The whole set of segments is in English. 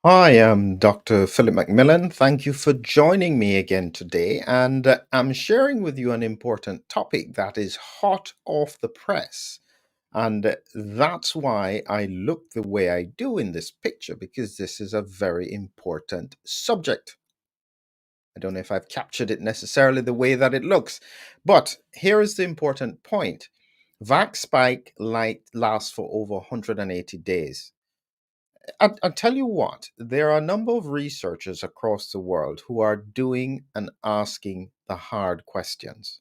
Hi, I'm Dr. Philip McMillan. Thank you for joining me again today. And I'm sharing with you an important topic that is hot off the press. And that's why I look the way I do in this picture, because this is a very important subject. I don't know if I've captured it necessarily the way that it looks, but here is the important point. Vax spike light lasts for over 180 days. I'll tell you what, there are a number of researchers across the world who are doing and asking the hard questions.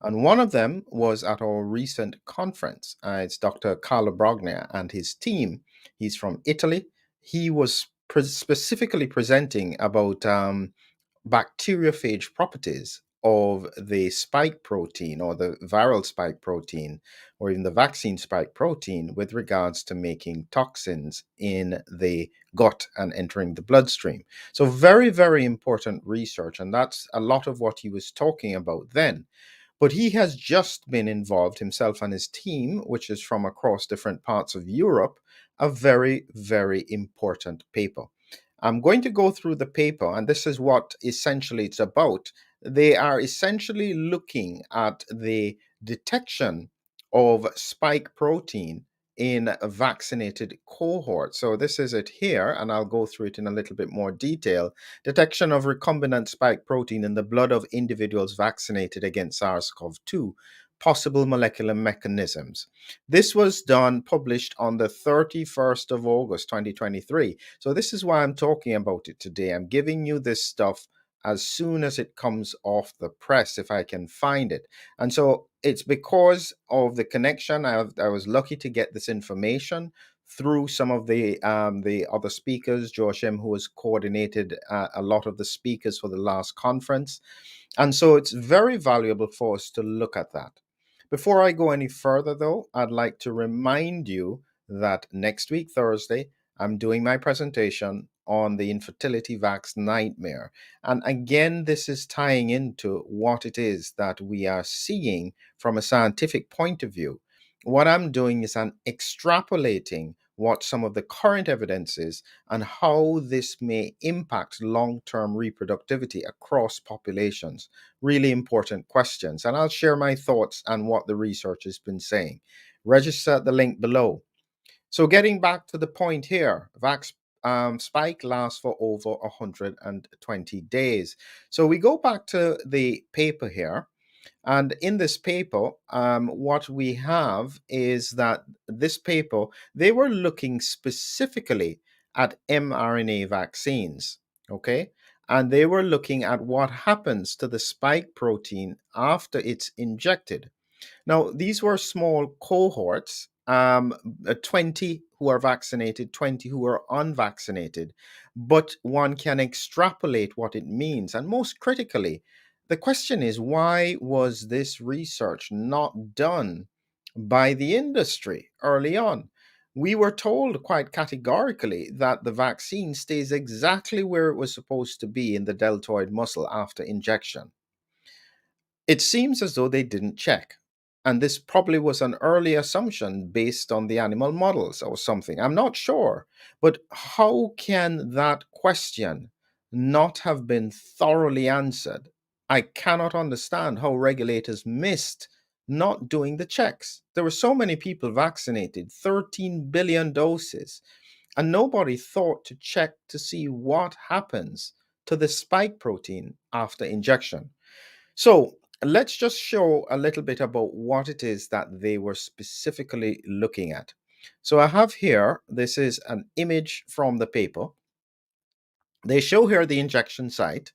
And one of them was at our recent conference. It's Dr. Carlo Brogna and his team. He's from Italy. He was specifically presenting about bacteriophage properties of the spike protein or the viral spike protein or even the vaccine spike protein with regards to making toxins in the gut and entering the bloodstream. So, very, very important research. And that's a lot of what he was talking about then. But he has just been involved himself and his team, which is from across different parts of Europe, a very, very important paper. I'm going to go through the paper, and this is what essentially it's about. They are essentially looking at the detection of spike protein in a vaccinated cohort. So this is it here, and I'll go through it in a little bit more detail. Detection of recombinant spike protein in the blood of individuals vaccinated against SARS-CoV-2, possible molecular mechanisms. This was done, published on the 31st of August, 2023. So this is why I'm talking about it today. I'm giving you this stuff as soon as it comes off the press, if I can find it. And so it's because of the connection. I was lucky to get this information through some of the other speakers, Joachim, who has coordinated a lot of the speakers for the last conference. And so it's very valuable for us to look at that. Before I go any further, though, I'd like to remind you that next week, Thursday, I'm doing my presentation on the infertility vax nightmare. And again, this is tying into what it is that we are seeing from a scientific point of view. What I'm doing is I'm extrapolating what some of the current evidence is and how this may impact long-term reproductivity across populations. Really important questions. And I'll share my thoughts on what the research has been saying. Register at the link below. So getting back to the point here, vax spike lasts for over 120 days. So we go back to the paper here. And in this paper, what we have is that this paper, they were looking specifically at mRNA vaccines, okay? And they were looking at what happens to the spike protein after it's injected. Now, these were small cohorts, 20 who are vaccinated, 20 who are unvaccinated, but one can extrapolate what it means. And most critically, the question is, why was this research not done by the industry early on? We were told quite categorically that the vaccine stays exactly where it was supposed to be in the deltoid muscle after injection. It seems as though they didn't check. And this probably was an early assumption based on the animal models or something. I'm not sure. But how can that question not have been thoroughly answered? I cannot understand how regulators missed not doing the checks. There were so many people vaccinated, 13 billion doses, and nobody thought to check to see what happens to the spike protein after injection. So let's just show a little bit about what it is that they were specifically looking at. So I have here, this is an image from the paper. They show here the injection site.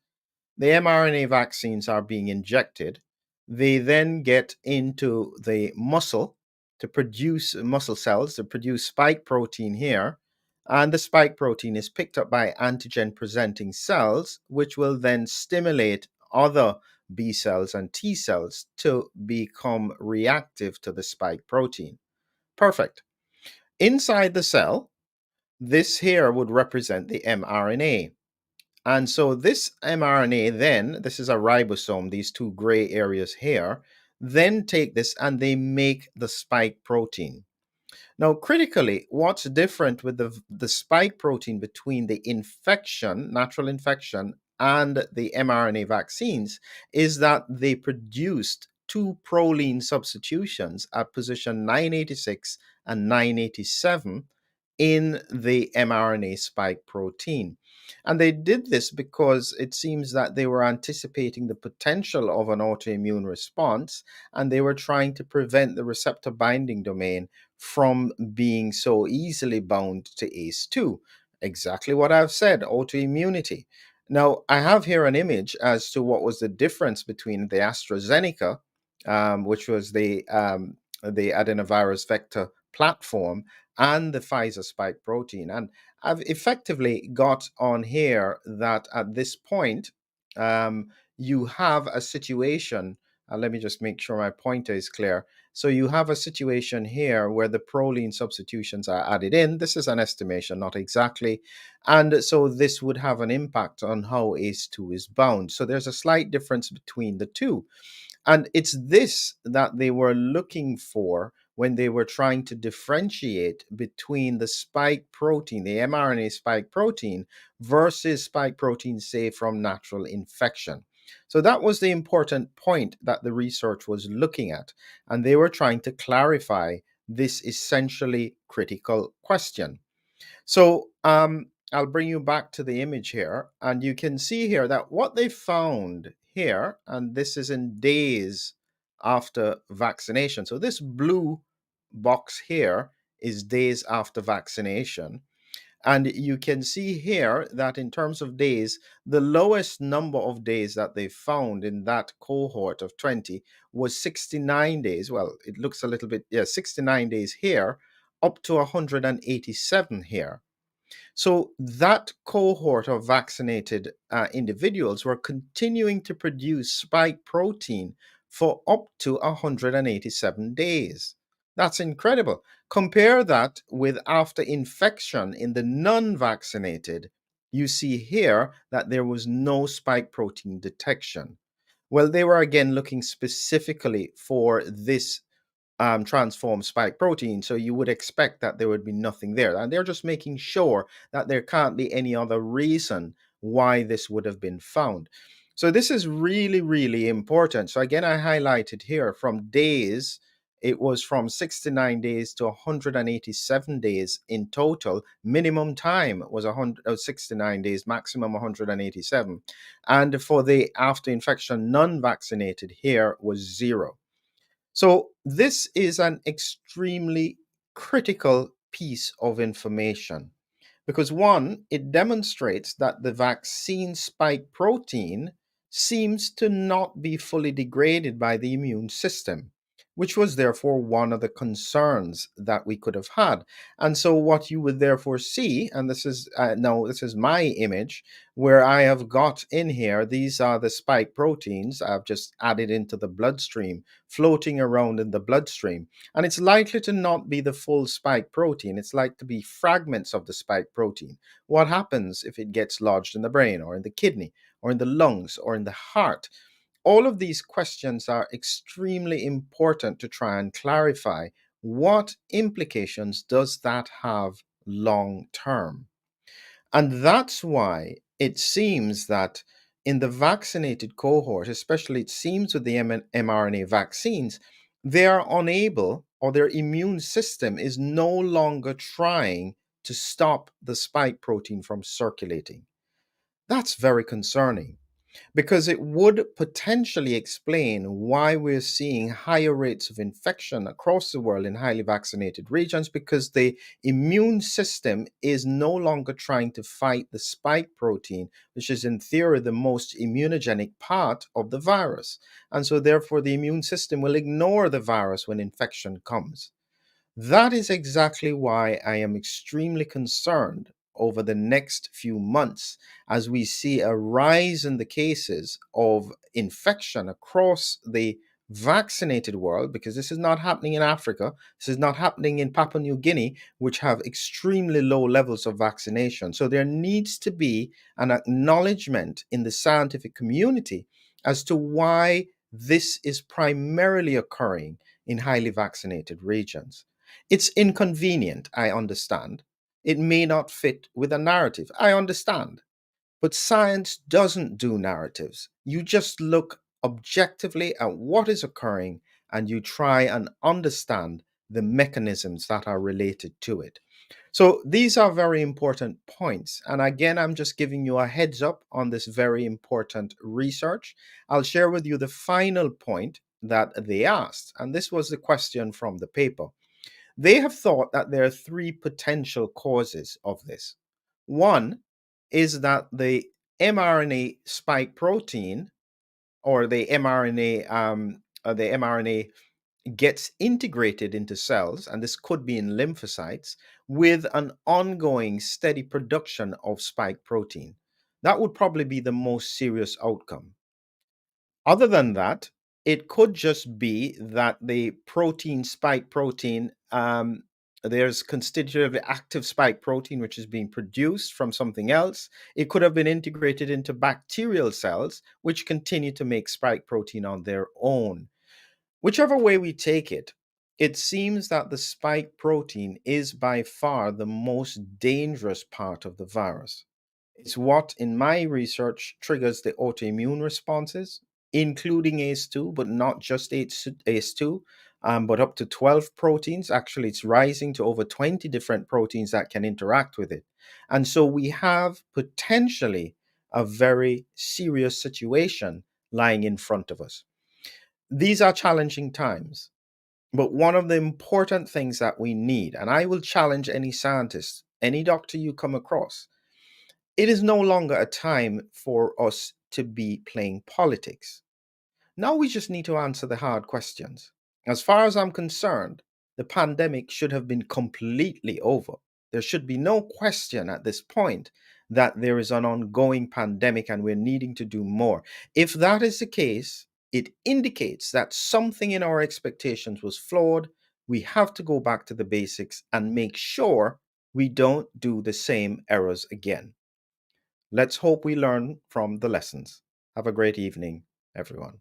The mRNA vaccines are being injected. They then get into the muscle to produce muscle cells, to produce spike protein here. And the spike protein is picked up by antigen presenting cells, which will then stimulate other B cells and T cells to become reactive to the spike protein. Perfect. Inside the cell, this here would represent the mRNA. And so this mRNA then, this is a ribosome, these two gray areas here, then take this and they make the spike protein. Now, critically, what's different with the spike protein between the infection, natural infection, and the mRNA vaccines is that they produced two proline substitutions at position 986 and 987 in the mRNA spike protein. And they did this because it seems that they were anticipating the potential of an autoimmune response, and they were trying to prevent the receptor binding domain from being so easily bound to ACE2. Exactly what I've said, autoimmunity. Now, I have here an image as to what was the difference between the AstraZeneca, which was the adenovirus vector platform, and the Pfizer spike protein. And I've effectively got on here that at this point, you have a situation. Let me just make sure my pointer is clear. So you have a situation here where the proline substitutions are added in. This is an estimation, not exactly. And so this would have an impact on how ACE2 is bound. So there's a slight difference between the two. And it's this that they were looking for when they were trying to differentiate between the spike protein, the mRNA spike protein, versus spike protein, say, from natural infection. So that was the important point that the research was looking at. And they were trying to clarify this essentially critical question. So I'll bring you back to the image here, and you can see here that what they found here, and this is in days after vaccination. So this blue box here is days after vaccination. And you can see here that in terms of days, the lowest number of days that they found in that cohort of 20 was 69 days. Well, it looks a little bit, yeah, 69 days here, up to 187 here. So that cohort of vaccinated individuals were continuing to produce spike protein for up to 187 days. That's incredible. Compare that with after infection in the non vaccinated. You see here that there was no spike protein detection. Well, they were again looking specifically for this transformed spike protein. So you would expect that there would be nothing there. And they're just making sure that there can't be any other reason why this would have been found. So this is really, really important. So again, I highlighted here from days, it was from 69 days to 187 days in total. Minimum time was 69 days, maximum 187. And for the after infection non vaccinated, here was 0. So, this is an extremely critical piece of information because, one, it demonstrates that the vaccine spike protein seems to not be fully degraded by the immune system, which was therefore one of the concerns that we could have had. And so, what you would therefore see, and this is now this is my image where I have got in here, these are the spike proteins I've just added into the bloodstream, floating around in the bloodstream. And it's likely to not be the full spike protein. It's like to be fragments of the spike protein. What happens if it gets lodged in the brain or in the kidney or in the lungs or in the heart? All of these questions are extremely important to try and clarify. What implications does that have long term? And that's why it seems that in the vaccinated cohort, especially it seems with the mRNA vaccines, they are unable, or their immune system is no longer trying to stop the spike protein from circulating. That's very concerning because it would potentially explain why we're seeing higher rates of infection across the world in highly vaccinated regions, because the immune system is no longer trying to fight the spike protein, which is in theory the most immunogenic part of the virus. And so therefore the immune system will ignore the virus when infection comes. That is exactly why I am extremely concerned over the next few months as we see a rise in the cases of infection across the vaccinated world, because this is not happening in Africa, this is not happening in Papua New Guinea, which have extremely low levels of vaccination. So there needs to be an acknowledgement in the scientific community as to why this is primarily occurring in highly vaccinated regions. It's inconvenient, I understand. It may not fit with a narrative, I understand. But science doesn't do narratives. You just look objectively at what is occurring and you try and understand the mechanisms that are related to it. So these are very important points. And again, I'm just giving you a heads up on this very important research. I'll share with you the final point that they asked. And this was the question from the paper. They have thought that there are three potential causes of this. One is that the mRNA spike protein or the mRNA gets integrated into cells, and this could be in lymphocytes, with an ongoing steady production of spike protein. That would probably be the most serious outcome. Other than that, it could just be that the protein, spike protein, there's constitutively active spike protein which is being produced from something else. It could have been integrated into bacterial cells, which continue to make spike protein on their own. Whichever way we take it, it seems that the spike protein is by far the most dangerous part of the virus. It's what, in my research, triggers the autoimmune responses, including ACE2, but not just ACE2, but up to 12 proteins. Actually, it's rising to over 20 different proteins that can interact with it. And so we have potentially a very serious situation lying in front of us. These are challenging times. But one of the important things that we need, and I will challenge any scientist, any doctor you come across, it is no longer a time for us to be playing politics. Now we just need to answer the hard questions. As far as I'm concerned, the pandemic should have been completely over. There should be no question at this point that there is an ongoing pandemic and we're needing to do more. If that is the case, it indicates that something in our expectations was flawed. We have to go back to the basics and make sure we don't do the same errors again. Let's hope we learn from the lessons. Have a great evening, everyone.